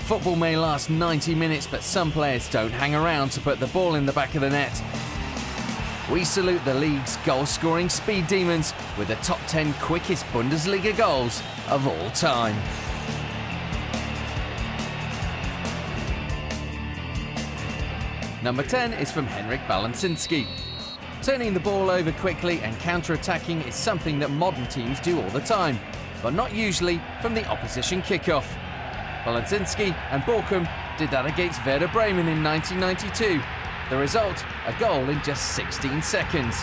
Football may last 90 minutes, but some players don't hang around to put the ball in the back of the net. We salute the league's goal-scoring speed demons with the top 10 quickest Bundesliga goals of all time. Number 10 is from Henrik Balansinski. Turning the ball over quickly and counter-attacking is something that modern teams do all the time, but not usually from the opposition kickoff. Balansinski and Bochum did that against Werder Bremen in 1992. The result, a goal in just 16 seconds.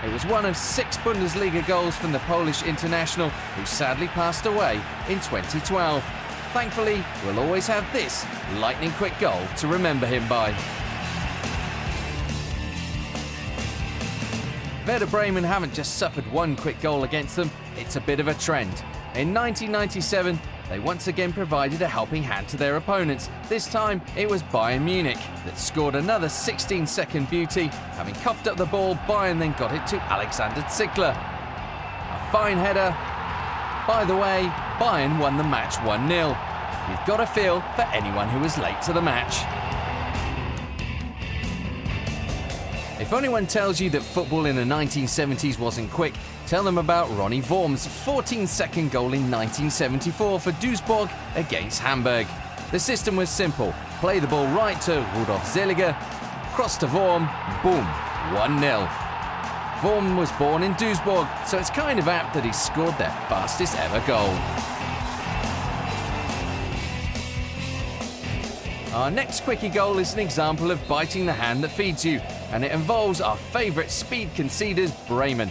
It was one of 6 Bundesliga goals from the Polish international, who sadly passed away in 2012. Thankfully, we'll always have this lightning-quick goal to remember him by. Werder Bremen haven't just suffered one quick goal against them, it's a bit of a trend. In 1997, they once again provided a helping hand to their opponents. This time, it was Bayern Munich that scored another 16-second beauty. Having coughed up the ball, Bayern then got it to Alexander Zickler. A fine header. By the way, Bayern won the match 1-0. You've got a feel for anyone who was late to the match. If anyone tells you that football in the 1970s wasn't quick, tell them about Ronny Worm's 14-second goal in 1974 for Duisburg against Hamburg. The system was simple. Play the ball right to Rudolf Zeliger, cross to Worm, boom, 1-0. Worm was born in Duisburg, so it's kind of apt that he scored their fastest ever goal. Our next quickie goal is an example of biting the hand that feeds you, and it involves our favourite speed conceders, Bremen.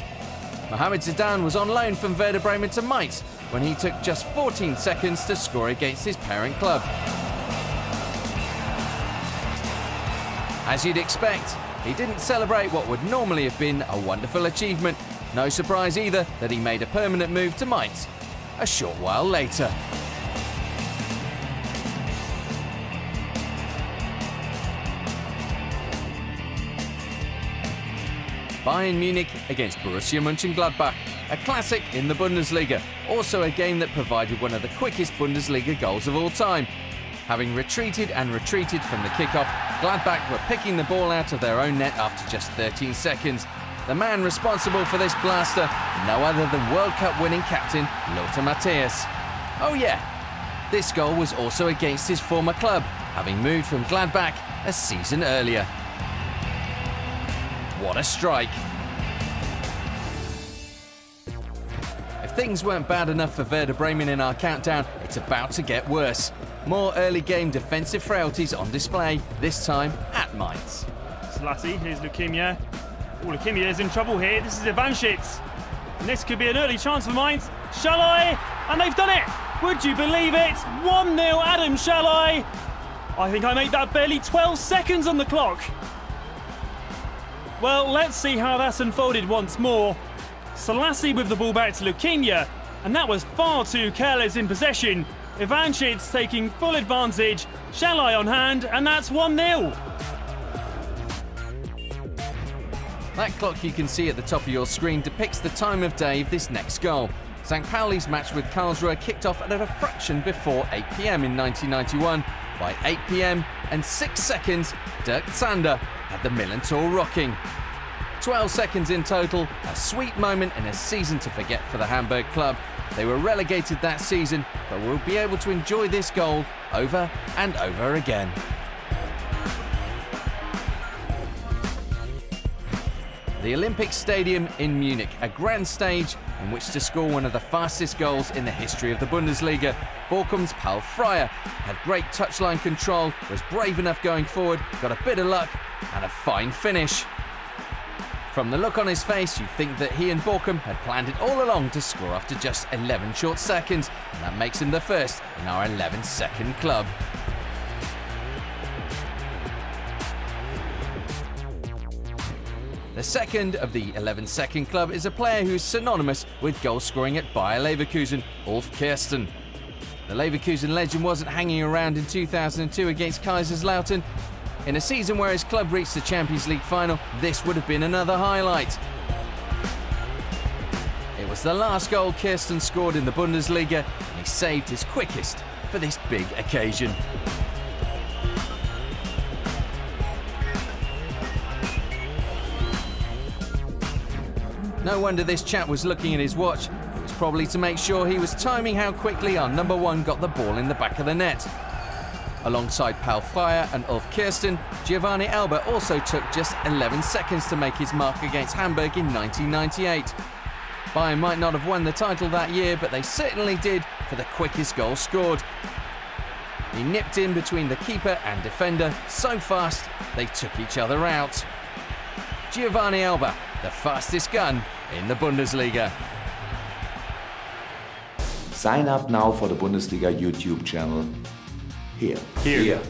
Mohamed Zidane was on loan from Werder Bremen to Mainz when he took just 14 seconds to score against his parent club. As you'd expect, he didn't celebrate what would normally have been a wonderful achievement. No surprise either that he made a permanent move to Mainz a short while later. Bayern Munich against Borussia Mönchengladbach, a classic in the Bundesliga, also a game that provided one of the quickest Bundesliga goals of all time. Having retreated and retreated from the kickoff, Gladbach were picking the ball out of their own net after just 13 seconds. The man responsible for this blaster, no other than World Cup winning captain Lothar Matthäus. Oh yeah, this goal was also against his former club, having moved from Gladbach a season earlier. What a strike! If things weren't bad enough for Werder Bremen in our countdown, it's about to get worse. More early game defensive frailties on display, this time at Mainz. Selassie, here's Leukemia. Oh, Leukemia is in trouble here. This is Ivanschitz. And this could be an early chance for Mainz. Shalai! And they've done it! Would you believe it? 1-0 Adam Shalai! I think I made that barely 12 seconds on the clock. Well, let's see how that's unfolded once more. Selassie with the ball back to Leukemia, and that was far too careless in possession. Ivanschitz taking full advantage, Shalai on hand, and that's 1-0. That clock you can see at the top of your screen depicts the time of day of this next goal. St. Pauli's match with Karlsruhe kicked off at a fraction before 8 p.m. in 1991. By 8 p.m. and 6 seconds, Dirk Zander had the Millantor rocking. 12 seconds in total, a sweet moment and a season to forget for the Hamburg club. They were relegated that season, but will be able to enjoy this goal over and over again. The Olympic Stadium in Munich, a grand stage in which to score one of the fastest goals in the history of the Bundesliga. Bochum's Paul Freier had great touchline control, was brave enough going forward, got a bit of luck and a fine finish. From the look on his face, you'd think that he and Bochum had planned it all along to score after just 11 short seconds, and that makes him the first in our 11-second club. The second of the 11-second club is a player who is synonymous with goal scoring at Bayer Leverkusen, Ulf Kirsten. The Leverkusen legend wasn't hanging around in 2002 against Kaiserslautern. In a season where his club reached the Champions League final, this would have been another highlight. It was It's the last goal Kirsten scored in the Bundesliga, and he saved his quickest for this big occasion. No wonder this chap was looking at his watch. It was probably to make sure he was timing how quickly our number one got the ball in the back of the net. Alongside Paul Fryer and Ulf Kirsten, Giovanni Elber also took just 11 seconds to make his mark against Hamburg in 1998. Bayern might not have won the title that year, but they certainly did for the quickest goal scored. He nipped in between the keeper and defender so fast they took each other out. Giovanni Elber, the fastest gun in the Bundesliga. Sign up now for the Bundesliga YouTube channel. Here. Here.